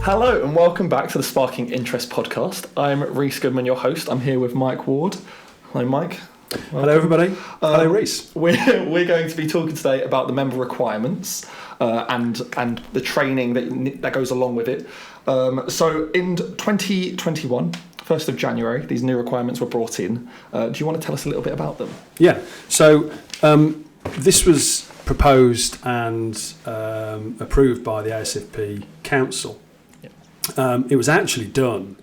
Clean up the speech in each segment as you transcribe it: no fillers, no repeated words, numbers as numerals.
Hello and welcome back to the Sparking Interest podcast. I'm Reece Goodman, your host. I'm here with Mike Ward. Hello, Mike. Welcome. Hello, everybody. Hello, Reece. We're going to be talking today about the member requirements and the training that goes along with it. So in 2021, 1st of January, these new requirements were brought in. Do you want to tell us a little bit about them? Yeah. So this was proposed and approved by the ASFP Council. It was actually done,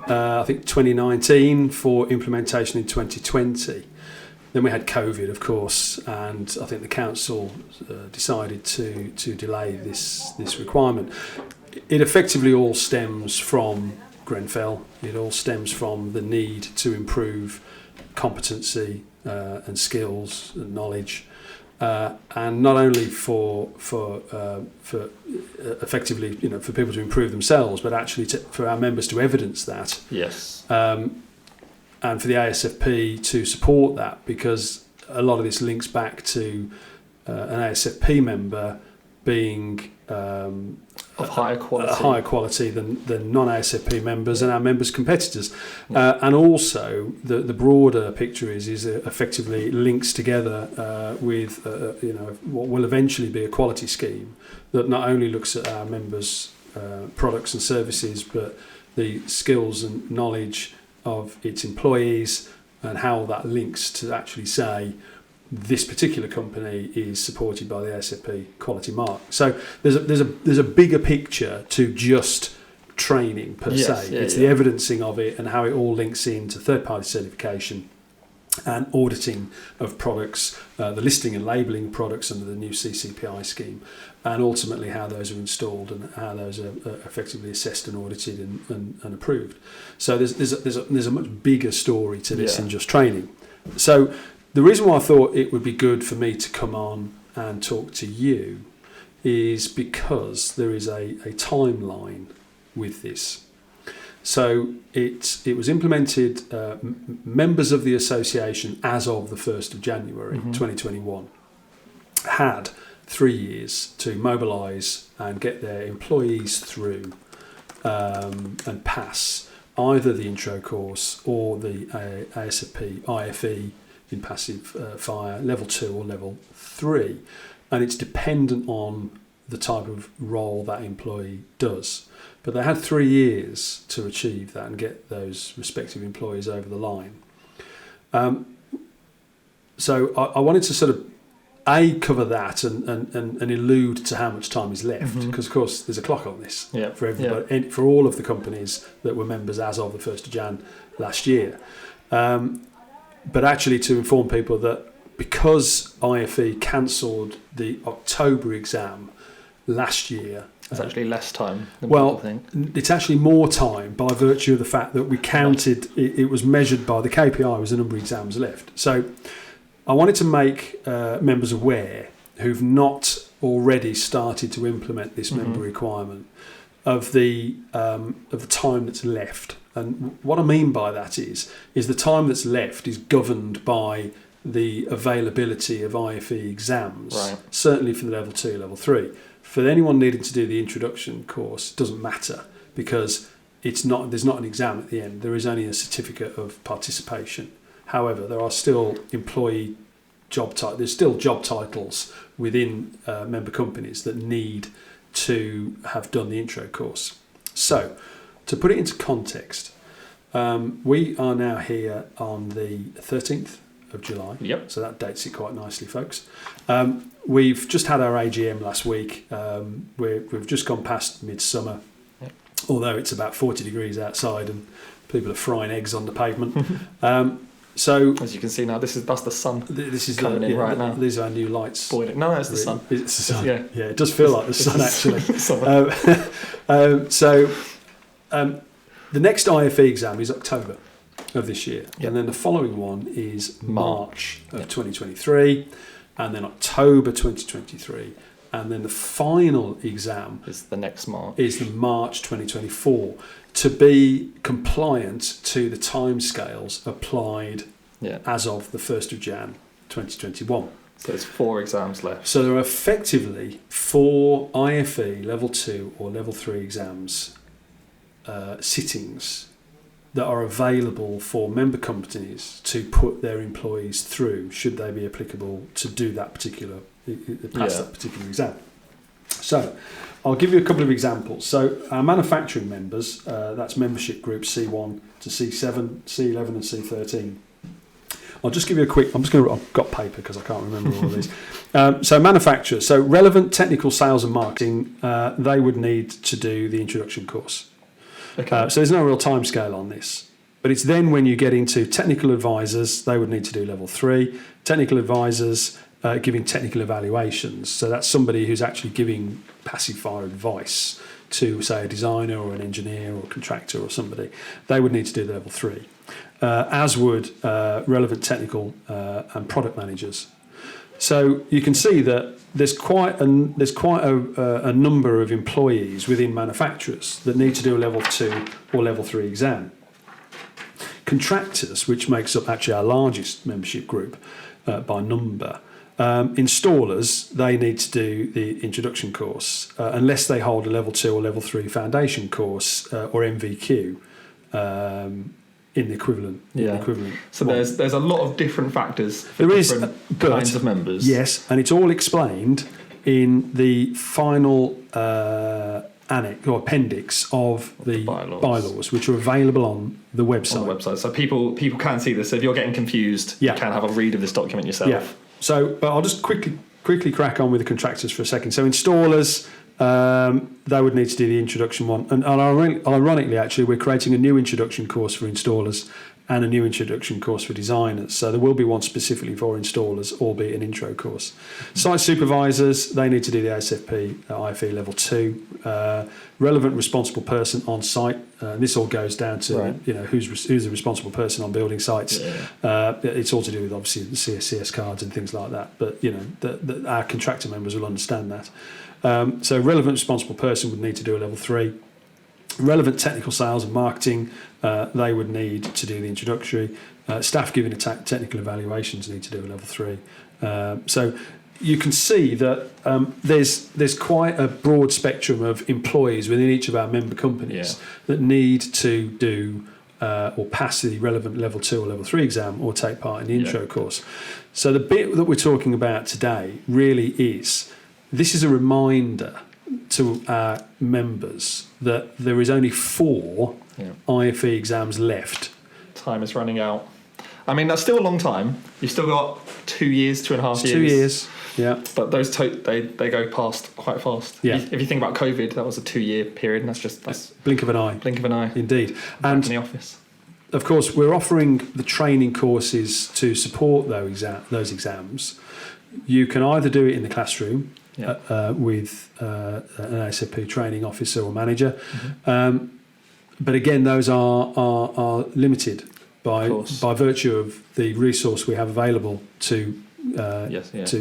I think, 2019 for implementation in 2020. Then we had COVID, of course, and I think the council decided to delay this requirement. It effectively all stems from Grenfell. It all stems from the need to improve competency and skills and knowledge. And not only for effectively, for people to improve themselves, but actually for our members to evidence that. Yes. And for the ASFP to support that, because a lot of this links back to an ASFP member being of higher quality than non-ASFP members and our members' competitors. And also the broader picture is effectively links together with what will eventually be a quality scheme that not only looks at our members' products and services, but the skills and knowledge of its employees and how that links to actually say this particular company is supported by the ASFP quality mark. So there's a bigger picture to just training per se. It's the evidencing of it and how it all links into third-party certification and auditing of products, the listing and labelling of products under the new CCPI scheme, and ultimately how those are installed and how those are effectively assessed and audited and approved. So there's a much bigger story to this than just training. So the reason why I thought it would be good for me to come on and talk to you is because there is a timeline with this. So it was implemented, members of the association as of the 1st of January 2021 had 3 years to mobilise and get their employees through and pass either the intro course or the ASFP IFE in passive fire, level 2 or level 3. And it's dependent on the type of role that employee does. But they had 3 years to achieve that and get those respective employees over the line. So I wanted to sort of cover that and allude to how much time is left, because of course there's a clock on this for everybody, for all of the companies that were members as of the 1st of Jan last year. But actually to inform people that because IFE cancelled the October exam last year, it's actually less time than people think. It's actually more time by virtue of the fact that we counted, it was measured by the KPI was the number of exams left. So I wanted to make members aware who've not already started to implement this member requirement of the time that's left. And what I mean by that is the time that's left is governed by the availability of IFE exams, certainly for the level 2, level 3. For anyone needing to do the introduction course, it doesn't matter because there's not an exam at the end. There is only a certificate of participation. However, there are still there's still job titles within member companies that need to have done the intro course. So, to put it into context, we are now here on the 13th of July. Yep. So that dates it quite nicely, folks. We've just had our AGM last week. We've just gone past midsummer, although it's about 40 degrees outside and people are frying eggs on the pavement. So as you can see now, that's the sun. This is coming in right now. These are our new lights. Boiling. No, it's the sun. It's the sun. Yeah, it does feel like the sun actually. The next IFE exam is October of this year, and then the following one is March of 2023, and then October 2023, and then the final exam is the next March. Is the March 2024 to be compliant to the timescales applied as of the 1st of Jan 2021. So there's 4 exams left. So there are effectively 4 IFE level 2 or level 3 exams sittings that are available for member companies to put their employees through, should they be applicable to do that particular that particular exam. So I'll give you a couple of examples. So our manufacturing members, that's membership groups C1 to C7, C11 and C13. I'll just give you a quick, I've got paper because I can't remember all of these. So manufacturers, so relevant technical sales and marketing, they would need to do the introduction course. Okay. So there's no real time scale on this. But it's then when you get into technical advisors, they would need to do level 3. Technical advisors giving technical evaluations. So that's somebody who's actually giving passive fire advice to, say, a designer or an engineer or a contractor or somebody. They would need to do the level 3. As would relevant technical and product managers. So you can see that there's quite a number of employees within manufacturers that need to do a level 2 or level 3 exam. Contractors, which makes up actually our largest membership group by number, installers, they need to do the introduction course unless they hold a level 2 or level 3 foundation course or MVQ. In the equivalent. So there's a lot of different factors for different kinds of members. Yes, and it's all explained in the final annex or appendix of the bylaws, which are available on the website. So people can see this. So if you're getting confused, you can have a read of this document yourself. Yeah. So, but I'll just quickly crack on with the contractors for a second. So installers, they would need to do the introduction one. And ironically, actually, we're creating a new introduction course for installers and a new introduction course for designers. So there will be one specifically for installers, albeit an intro course. Site supervisors, they need to do the ASFP IFE level 2. Relevant responsible person on site. This all goes down to who's the responsible person on building sites. It's all to do with obviously the CSCS cards and things like that. But our contractor members will understand that. So relevant responsible person would need to do a level 3. Relevant technical sales and marketing, they would need to do the introductory. Staff giving technical evaluations need to do a level 3. So you can see that there's quite a broad spectrum of employees within each of our member companies that need to do or pass the relevant level 2 or level 3 exam or take part in the intro course. So the bit that we're talking about today really is, this is a reminder to our members that there is only 4 IFE exams left. Time is running out. I mean, that's still a long time. You've still got 2 years, 2.5 years. 2 years, yeah. But those they go past quite fast. Yeah. If you think about COVID, that was a 2-year period, and that's blink of an eye. Blink of an eye. Indeed. Back in the office. Of course, we're offering the training courses to support those exams. You can either do it in the classroom, with an ASFP training officer or manager. But again, those are limited by virtue of the resource we have available to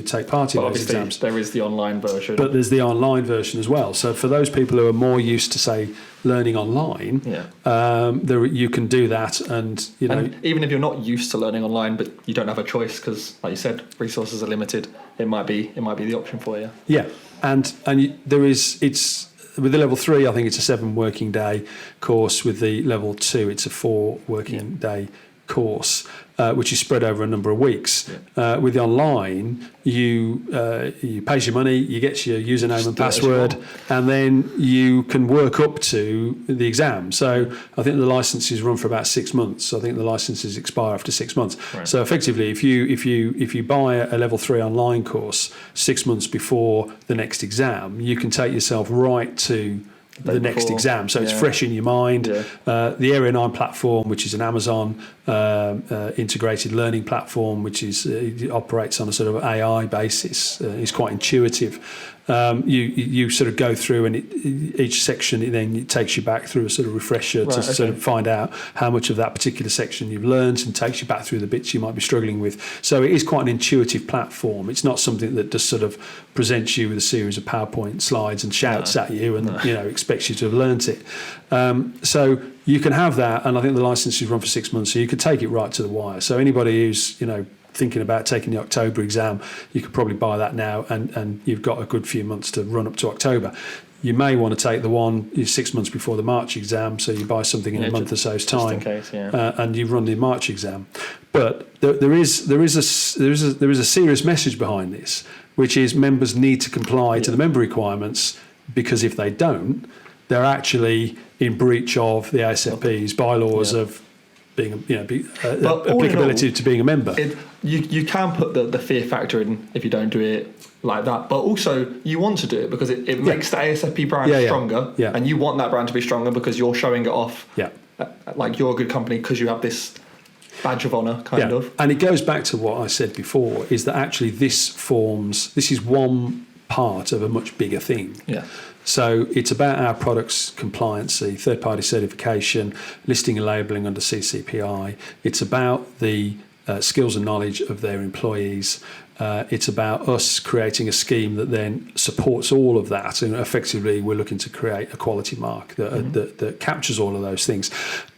take part in those exams. There is the online version. But there's the online version as well. So for those people who are more used to, say, learning online, you can do that. And even if you're not used to learning online, but you don't have a choice because, like you said, resources are limited, it might be the option for you. Yeah, and it's with the level 3, I think it's a 7 working day course. With the level 2, it's a 4 working day course, which is spread over a number of weeks. With the online, you pay your money, you get your username and password, and then you can work up to the exam. So I think the licenses run for about 6 months. I think the licenses expire after 6 months. Right. So effectively, if you buy a level 3 online course 6 months before the next exam, you can take yourself right to the next exam, so it's fresh in your mind. The Area 9 platform, which is an Amazon integrated learning platform, which operates on a sort of AI basis, is quite intuitive. You sort of go through, and each section it takes you back through a sort of refresher to sort of find out how much of that particular section you've learned, and takes you back through the bits you might be struggling with. So it is quite an intuitive platform. It's not something that just sort of presents you with a series of PowerPoint slides and shouts at you and expects you to have learnt it. So you can have that, and I think the licenses run for 6 months, so you could take it right to the wire. So anybody who's thinking about taking the October exam, you could probably buy that now, and you've got a good few months to run up to October. You may want to take the one 6 months before the March exam, so you buy something in a month or so's time, just in case, and you run the March exam. But there is a serious message behind this, which is members need to comply to the member requirements, because if they don't, they're actually in breach of the ASFP's bylaws of being, applicability to being a member. You can put the fear factor in if you don't do it like that, but also you want to do it because it makes the ASFP brand stronger, and you want that brand to be stronger because you're showing it off. Like you're a good company because you have this badge of honour, kind of. And it goes back to what I said before: is that actually this is one part of a much bigger thing. So it's about our products' compliancy, third-party certification, listing and labelling under CCPI. It's about the skills and knowledge of their employees. It's about us creating a scheme that then supports all of that. And effectively, we're looking to create a quality mark that captures all of those things,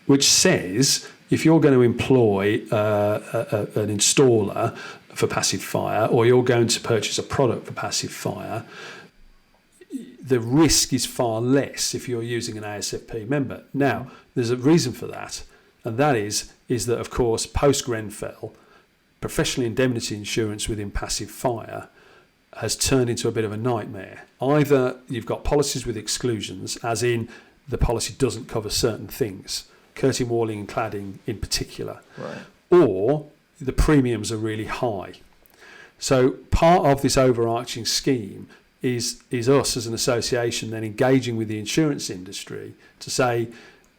which says if you're going to employ an installer for passive fire, or you're going to purchase a product for passive fire, the risk is far less if you're using an ASFP member. Now, there's a reason for that, and that is that, of course, post-Grenfell, professional indemnity insurance within passive fire has turned into a bit of a nightmare. Either you've got policies with exclusions, as in the policy doesn't cover certain things, curtain walling and cladding in particular, or the premiums are really high. So part of this overarching scheme is us as an association then engaging with the insurance industry to say,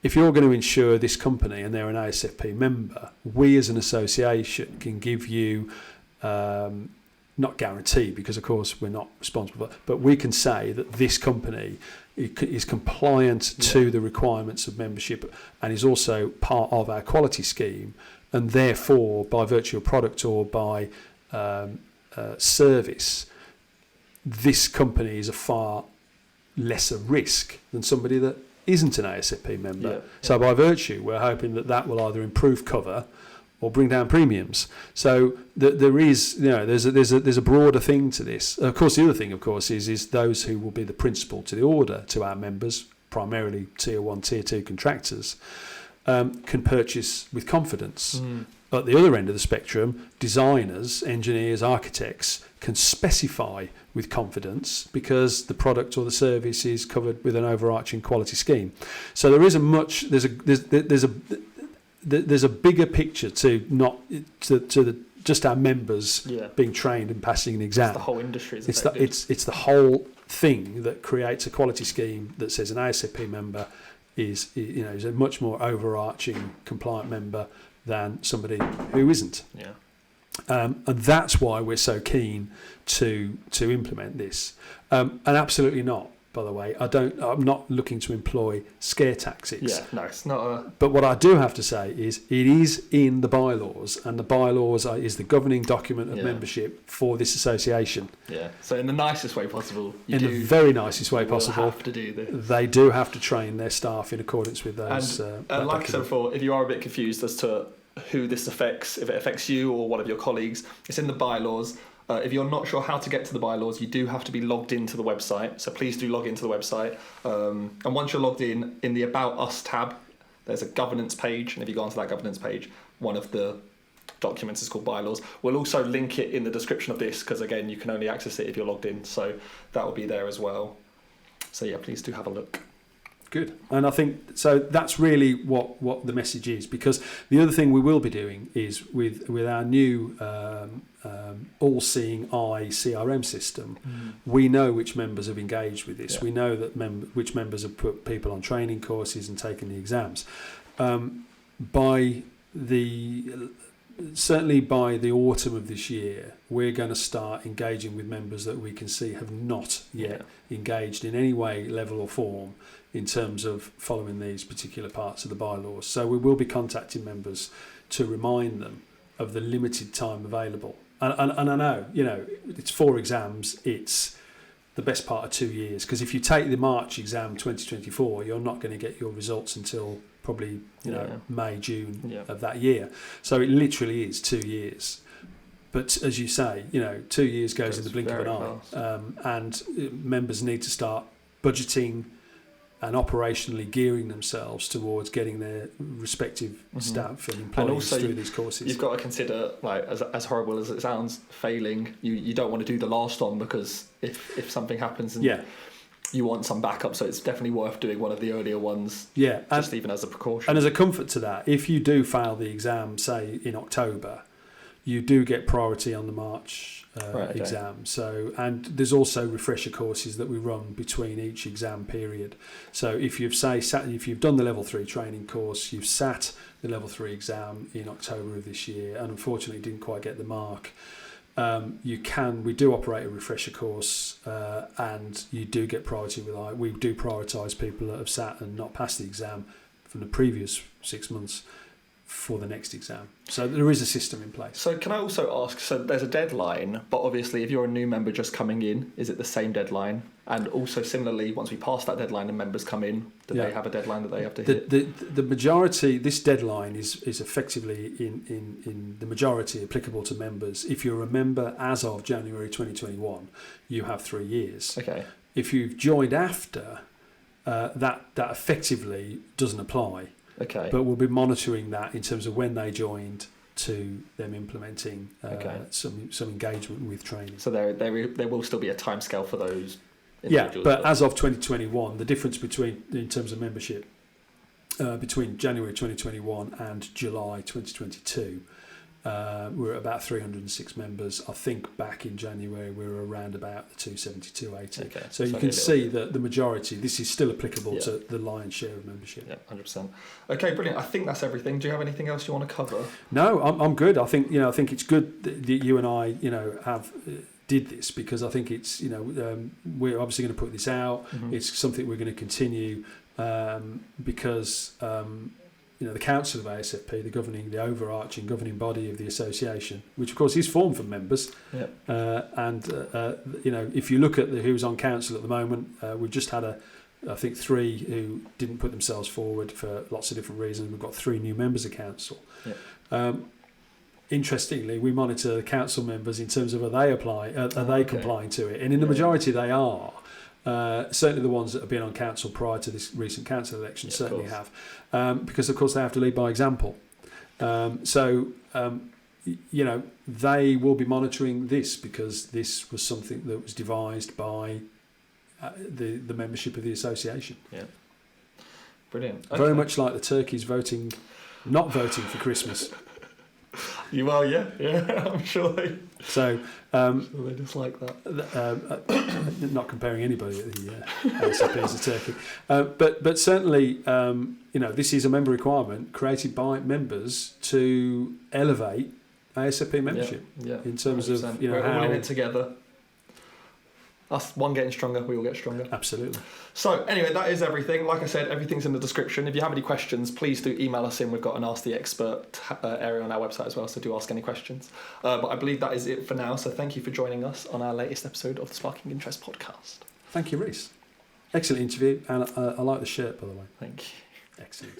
if you're going to insure this company and they're an ASFP member, we as an association can give you, not guarantee, because of course we're not responsible, but we can say that this company is compliant to the requirements of membership and is also part of our quality scheme, and therefore by virtue of product or by service, this company is a far lesser risk than somebody that isn't an ASFP member. So by virtue, we're hoping that will either improve cover or bring down premiums. So there's a broader thing to this. Of course, the other thing, of course, is those who will be the principal to the order to our members, primarily tier 1, tier 2 contractors, can purchase with confidence. At the other end of the spectrum, designers, engineers, architects can specify with confidence because the product or the service is covered with an overarching quality scheme. So there is there's a bigger picture to just our members being trained and passing an exam. It's the whole industry. It's the whole thing that creates a quality scheme that says an ASFP member is a much more overarching compliant member than somebody who isn't. And that's why we're so keen to implement this. And absolutely not, by the way. I'm not looking to employ scare tactics. No, it's not. But what I do have to say is it is in the bylaws, and the bylaws is the governing document of membership for this association. So in the nicest way possible. The very nicest way possible. Have to do this. They do have to train their staff in accordance with those. And like I said before, if you are a bit confused as to who this affects, if it affects you or one of your colleagues, it's in the bylaws. If you're not sure how to get to the bylaws, you do have to be logged into the website. So please do log into the website. And once you're logged in the About Us tab, there's a governance page. And if you go onto that governance page, one of the documents is called bylaws. We'll also link it in the description of this because, again, you can only access it if you're logged in. So that will be there as well. So, please do have a look. Good. And I think so that's really what the message is, because the other thing we will be doing is with our new all-seeing eye CRM system, we know which members have engaged with this. We know that which members have put people on training courses and taken the exams. Certainly by the autumn of this year, we're going to start engaging with members that we can see have not yet engaged in any way, level or form in terms of following these particular parts of the bylaws. So we will be contacting members to remind them of the limited time available. And I know, it's 4 exams, it's the best part of 2 years, because if you take the March exam 2024, you're not going to get your results until probably May, June of that year. So it literally is 2 years. But as you say, 2 years goes in the blink of an eye, fast. and members need to start budgeting and operationally gearing themselves towards getting their respective staff and employees and also through these courses. You've got to consider, like, as horrible as it sounds, failing. You don't want to do the last one, because if something happens and you want some backup, so it's definitely worth doing one of the earlier ones. Yeah, just even as a precaution. And as a comfort to that, if you do fail the exam, say in October, you do get priority on the March exam. So, and there's also refresher courses that we run between each exam period. So if you've done the level 3 training course, you've sat the level 3 exam in October of this year, and unfortunately didn't quite get the mark, we do operate a refresher course, and you do get priority we do prioritise people that have sat and not passed the exam from the previous 6 months for the next exam. So there is a system in place. So can I also ask, so there's a deadline, but obviously if you're a new member just coming in, is it the same deadline? And also similarly, once we pass that deadline and members come in, do they have a deadline that they have to hit? The majority, this deadline is effectively in the majority applicable to members. If you're a member as of January 2021, you have 3 years. Okay. If you've joined after, that effectively doesn't apply. Okay. But we'll be monitoring that in terms of when they joined to them implementing some engagement with training. So there will still be a timescale for those individuals. Yeah, but as of 2021, the difference in terms of membership between January 2021 and July 2022, we're at about 306 members. I think back in January we were around about the 270, 280. Okay, so you can see that the majority, this is still applicable to the lion's share of membership. Yeah, 100%. Okay, brilliant. I think that's everything. Do you have anything else you want to cover? No, I'm good. I think it's good that you and I have did this, because I think it's we're obviously going to put this out. It's something we're going to continue because the Council of ASFP, the overarching governing body of the association, which of course is formed from members, if you look at who's on council at the moment, we've just had I think 3 who didn't put themselves forward for lots of different reasons. We've got 3 new members of council. Interestingly, we monitor the council members in terms of are they complying to it, and in the majority they are. Certainly the ones that have been on council prior to this recent council election certainly have, because of course they have to lead by example. They will be monitoring this, because this was something that was devised by the membership of the association. Yeah, brilliant. Okay. Very much like the turkeys not voting for Christmas. You are, yeah, I'm sure they. So, they just like that. Not comparing anybody at the ASFP as a turkey, but certainly, this is a member requirement created by members to elevate ASFP membership. In terms 100%. Of we're all how in it together. Us one getting stronger, we all get stronger. Absolutely. So anyway, that is everything. Like I said, everything's in the description. If you have any questions, please do email us in. We've got an Ask the Expert area on our website as well, so do ask any questions. But I believe that is it for now. So thank you for joining us on our latest episode of the Sparking Interest podcast. Thank you, Reece. Excellent interview, and I like the shirt, by the way. Thank you. Excellent.